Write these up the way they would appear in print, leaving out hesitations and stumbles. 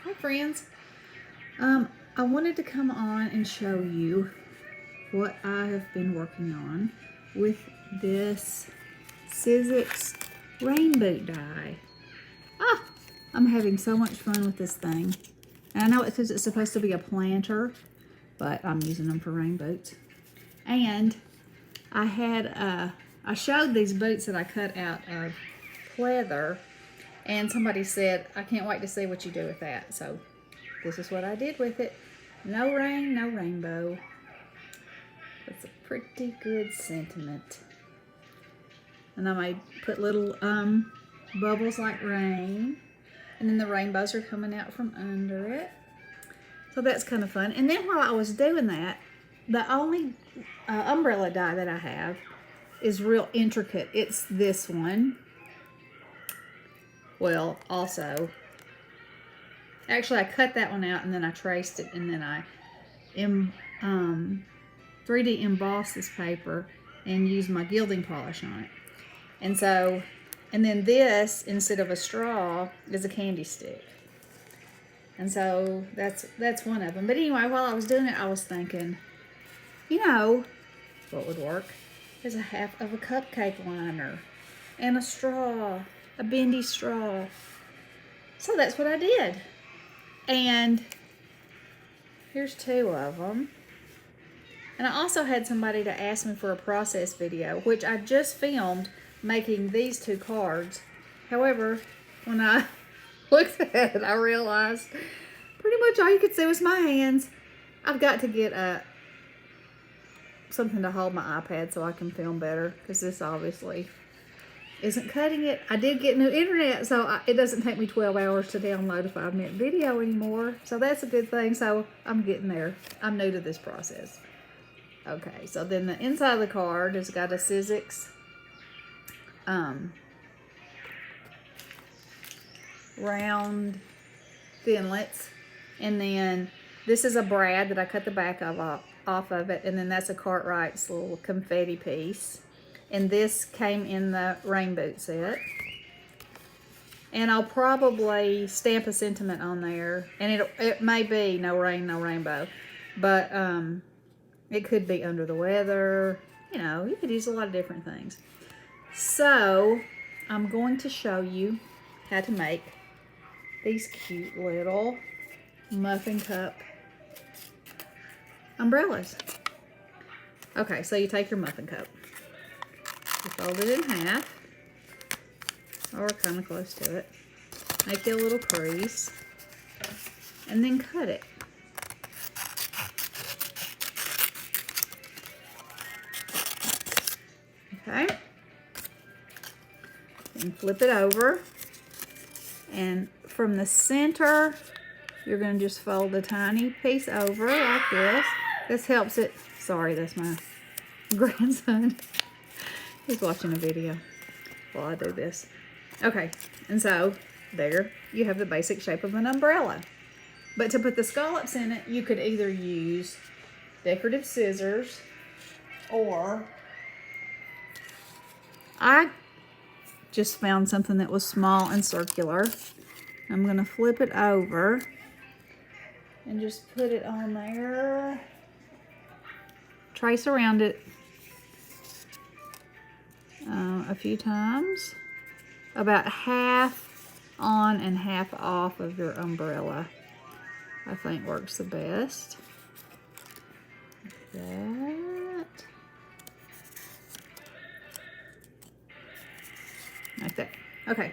Hi friends. I wanted to come on and show you what I have been working on with this sizzix rain boot die. I'm having so much fun with this thing. And I know it's supposed to be a planter, but I'm using them for rain boots. And I showed these boots that I cut out of pleather, and somebody said, I can't wait to see what you do with that. So this is what I did with it. No rain, no rainbow. That's a pretty good sentiment. And I might put little bubbles like rain. And then the rainbows are coming out from under it. So that's kind of fun. And then while I was doing that, the only umbrella die that I have is real intricate. It's this one. Well, also, actually I cut that one out and then I traced it, and then I 3D embossed this paper and used my gilding polish on it. And so, and then this, instead of a straw, is a candy stick. And so that's one of them. But anyway, while I was doing it, I was thinking, you know, what would work is a half of a cupcake liner and a straw, a bendy straw. So that's what I did. And here's two of them. And I also had somebody to ask me for a process video, which I just filmed making these two cards. However, when I looked at it, I realized pretty much all you could see was my hands. I've got to get something to hold my iPad so I can film better, because this obviously isn't cutting it. I did get new internet, so it doesn't take me 12 hours to download a 5-minute video anymore. So that's a good thing. So I'm getting there. I'm new to this process. Okay, so then the inside of the card has got a sizzix round thinlets, and then this is a brad that I cut the back off of it, and then that's a Cartwright's little confetti piece, and this came in the rain boot set. And I'll probably stamp a sentiment on there, and it may be no rain, no rainbow, but it could be under the weather. You know, you could use a lot of different things. So I'm going to show you how to make these cute little muffin cup umbrellas. Okay, so you take your muffin cup, you fold it in half, or kind of close to it, make you a little crease, and then cut it. Okay, and flip it over, and from the center you're going to just fold a tiny piece over like this. This helps it. Sorry, that's my grandson. He's watching a video while I do this. Okay, and so there you have the basic shape of an umbrella. But to put the scallops in it, you could either use decorative scissors, or I just found something that was small and circular. I'm going to flip it over and just put it on there. Trace around it a few times. About half on and half off of your umbrella, I think, works the best. Like that. Like that. Okay.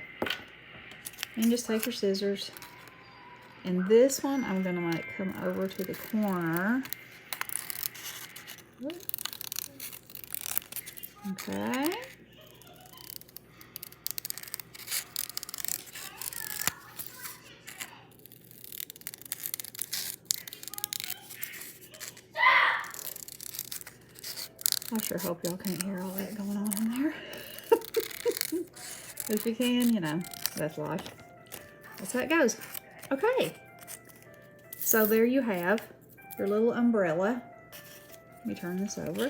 And just take your scissors. And this one I'm going to make come over to the corner. Okay. I sure hope y'all can't hear all that going on in there. If you can, you know, that's life. That's how it goes. Okay. So there you have your little umbrella. Let me turn this over.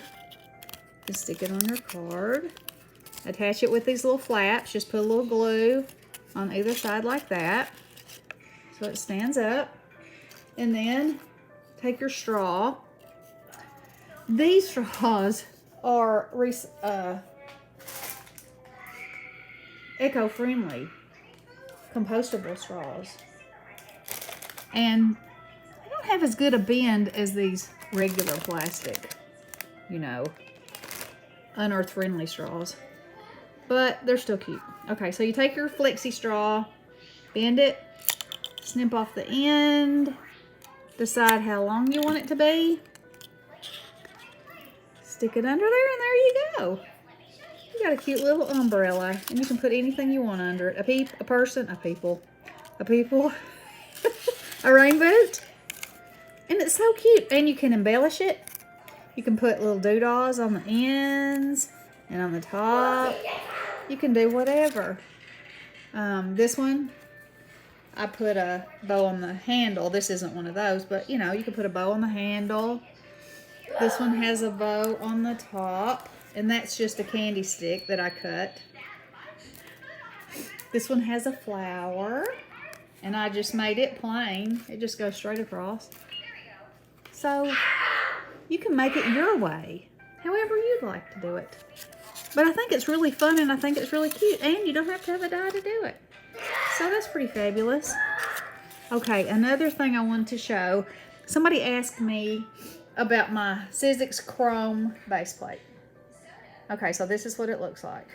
Just stick it on your card. Attach it with these little flaps. Just put a little glue on either side like that. so it stands up. And then take your straw. These straws are eco-friendly, compostable straws. And they don't have as good a bend as these regular plastic, you know, unearth-friendly straws. But they're still cute. Okay, so you take your flexi straw, bend it, snip off the end, decide how long you want it to be, stick it under there, and there you go. You got a cute little umbrella, and you can put anything you want under it. A person, a rainbow. And it's so cute. And you can embellish it. You can put little doodahs on the ends and on the top. You can do whatever. This one, I put a bow on the handle. This isn't one of those, but you know, you can put a bow on the handle. This one has a bow on the top, and that's just a candy stick that I cut. This one has a flower, and I just made it plain. It just goes straight across. So you can make it your way, however you'd like to do it. But I think it's really fun, and I think it's really cute, and you don't have to have a die to do it. So that's pretty fabulous. Okay, another thing I wanted to show. Somebody asked me about my sizzix chrome base plate. Okay, so this is what it looks like.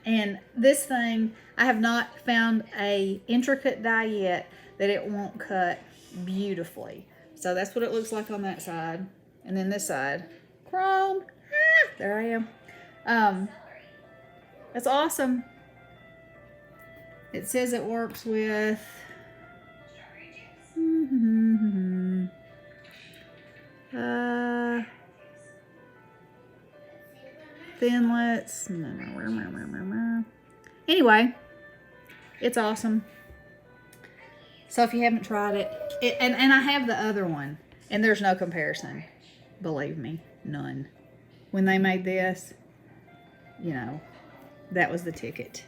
And this thing, I have not found a intricate die yet that it won't cut beautifully. So that's what it looks like on that side. And then this side, chrome. Ah, there I am. That's awesome. It says it works with thinlets. Anyway, it's awesome. So if you haven't tried it, and I have the other one, and there's no comparison. Believe me, none. When they made this, you know, that was the ticket.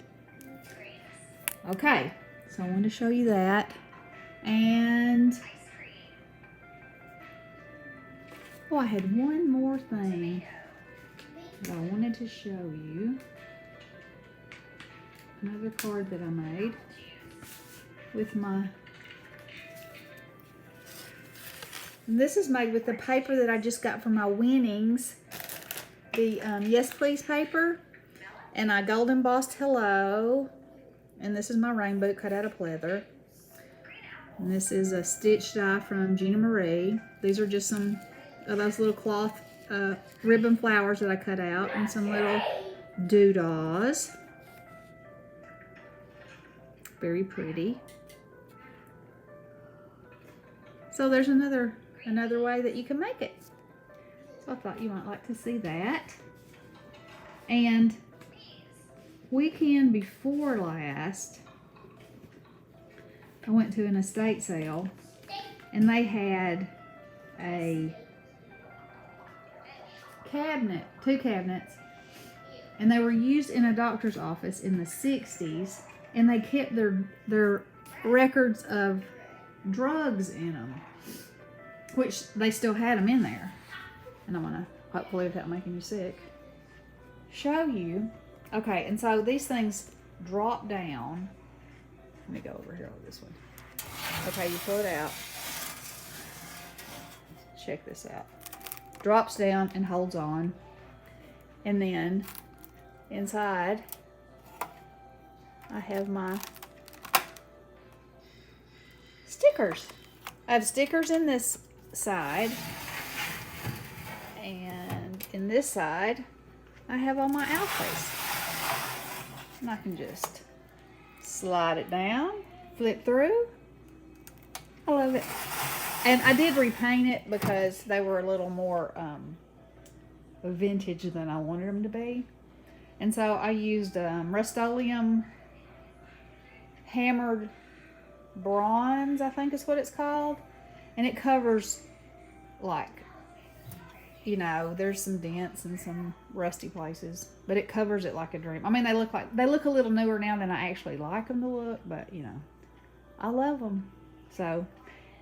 Okay, so I wanted to show you that. And oh, I had one more thing that I wanted to show you. Another card that I made with my... And this is made with the paper that I just got from my winnings. The Yes Please paper. And I gold embossed hello. And this is my rainbow cut out of pleather. And this is a stitch die from Gina Marie. These are just some of those little cloth ribbon flowers that I cut out, and some little doodahs. Very pretty. So there's another way that you can make it. So I thought you might like to see that. And weekend before last, I went to an estate sale, and they had a cabinet, 2 cabinets, and they were used in a doctor's office in the 60s, and they kept their records of drugs in them, which they still had them in there. And I'm gonna, hopefully without making you sick, show you. Okay, and so these things drop down. Let me go over here with this one. Okay, you pull it out. Check this out. Drops down and holds on. And then inside, I have my stickers. I have stickers in this side. And in this side, I have all my outfits. And I can just slide it down, flip through. I love it. And I did repaint it because they were a little more vintage than I wanted them to be. And so I used Rust-Oleum hammered bronze, I think is what it's called. And it covers, like, you know, there's some dents and some rusty places, but it covers it like a dream. I mean, they look a little newer now than I actually like them to look, but you know, I love them. So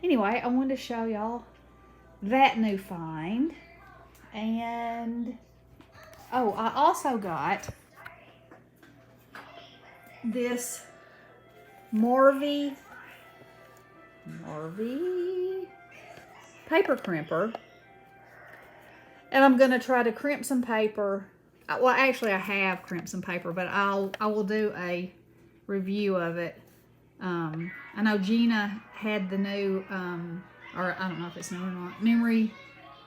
anyway, I wanted to show y'all that new find. And oh, I also got this marvy paper crimper, and I'm gonna try to crimp some paper. Well, actually I have crimped some paper, but I will do a review of it. I know Gina had the new or I don't know if it's new or not, memory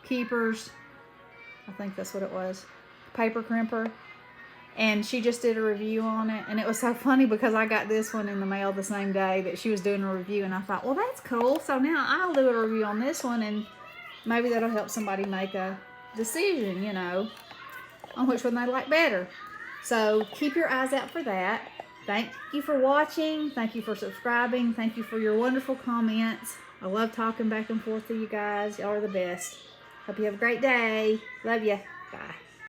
keepers, I think that's what it was, paper crimper, and she just did a review on it. And it was so funny because I got this one in the mail the same day that she was doing a review, and I thought, well, that's cool, so now I'll do a review on this one, and maybe that'll help somebody make a decision, you know, on which one they like better. So keep your eyes out for that. Thank you for watching. Thank you for subscribing. Thank you for your wonderful comments. I love talking back and forth to you guys. Y'all are the best. Hope you have a great day. Love you. Bye.